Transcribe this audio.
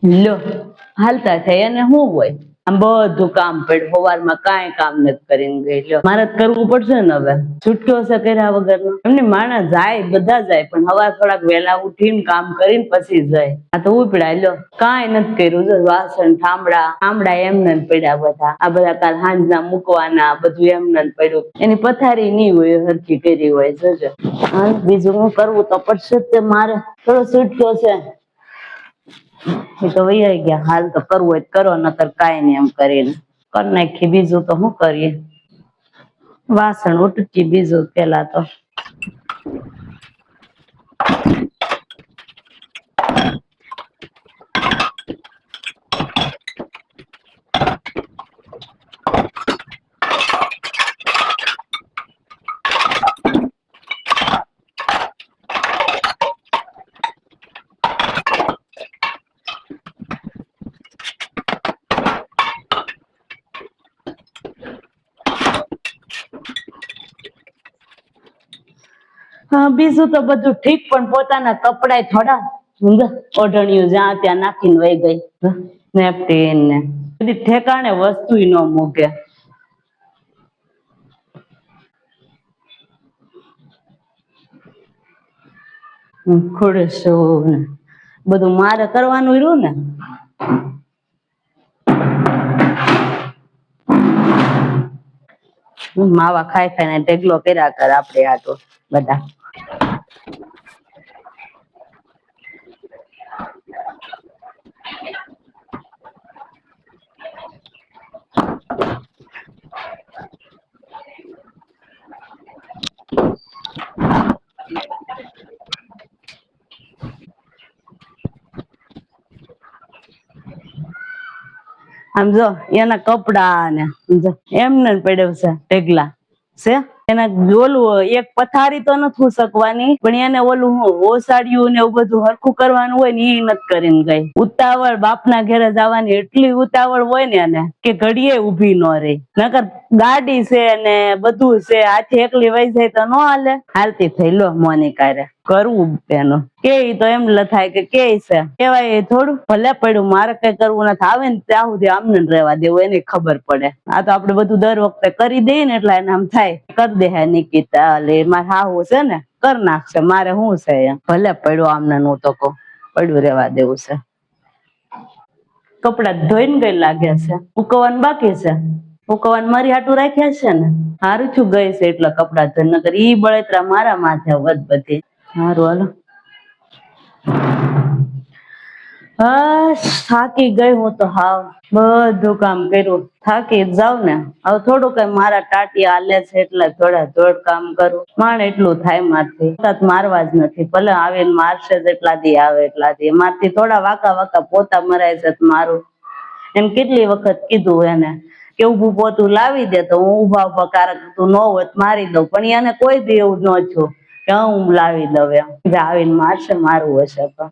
લો હાલતા થાય અને શું હોય આમ બધું કામ પડ્યું સવારમાં કાંઈ કામ નથી કરીને ગઈ લ્યો મારે કરવું પડશે ને હવે છૂટકો છે કર્યા વગર એમને માણસ જાય બધા જાય પણ સવાર થોડાક વહેલા ઉઠીને કામ કરીને પછી જાય આ તો ઉપડા લ્યો કાંઈ નથી કર્યું જો વાસણ ઠામડા એમને પડ્યા બધા આ બધા કાલ સાંજના મૂકવાના બધું એમને પડ્યું એની પથારી નહીં હોય હરખી કરી હોય જોજો બીજું હું કરવું તો પડશે તે મારે થોડો છૂટકો છે તો વૈયા ગયા હાલ તો કરવું હોય કરો નકર કાંઈ નહીં એમ કરીને કરી નાખી બીજું તો શું કરીએ વાસણ ઉટકી બીજું પેલા તો બીજું તો બધું ઠીક પણ પોતાના કપડા થોડા ઓઢણિયું જ્યાં ત્યાં નાખીને વહી ગઈ નેપકીન ને બધી ઠેકાણે વસ્તુ ન મૂકે ખુરશું ને બધું મારે કરવાનું રહ્યું ને માવા ખાઈ ખાઈને ઢેગલો કર્યા કર આપડે આ તો બધા આમ જો એના કપડા ને એમને પડ્યું છે ઢેગલા છે એના ઓલું એક પથારી તો નથી શકવાની પણ એને ઓલું ઓસાડ્યું ને એવું બધું હરખું કરવાનું હોય ને એ નથી કરીને ગઈ ઉતાવળ બાપના ઘેરે જવાની એટલી ઉતાવળ હોય ને એને કે ઘડીએ ઉભી ન રહી નકર ગાડી છે ને બધું છે હાથે એકલી વહી જાય તો ન હાલે હાલતી થઈ લો મોની કારે કરવું એનું કે તો એમ લથાય કે છે કેવાય થોડું ભલે પડ્યું મારે કઈ કરવું નથી આવે ને ત્યાં સુધી આમને રહેવા દેવું એને ખબર પડે આ તો આપડે બધું દર વખતે કરી દઈએ ને એટલે એને આમ થાય કરી દે હે નિકિતા લે મારે હાવું છે ને કર નાખશે મારે શું છે ભલે પડ્યું આમને હું તો કહું પડ્યું રહેવા દેવું છે કપડા ધોઈને ગઈ લાગે છે ઉકવવાનું બાકી છે ઉકવવાનું મારી હાટું રાખ્યા છે ને હારું છું ગઈ છે એટલા કપડા ધોઈને નકર ઈ બળતરા મારા માથે વધ બધી હારું હાલો થાકી ગઈ હું તો હાવ બધું કામ કર્યું થાકી જાવ ને હવે થોડું કઈ મારા ટાટી હાલે છે એટલે થોડા થોડ કામ કરું માણ એટલું થાય મારથી મારવા જ નથી ભલે આવીને મારશે જેટલા દી આવે એટલા દી મારથી થોડા વાકા પોતા મરાય છે મારું એમ કેટલી વખત કીધું એને કે ઉભું પોતું લાવી દે તો હું ઉભા કારક તું ન હોત મારી દઉં પણ એને કોઈ દી એવું ન છું કે હું લાવી દઉં એમ આવીને મારશે મારું હશે તો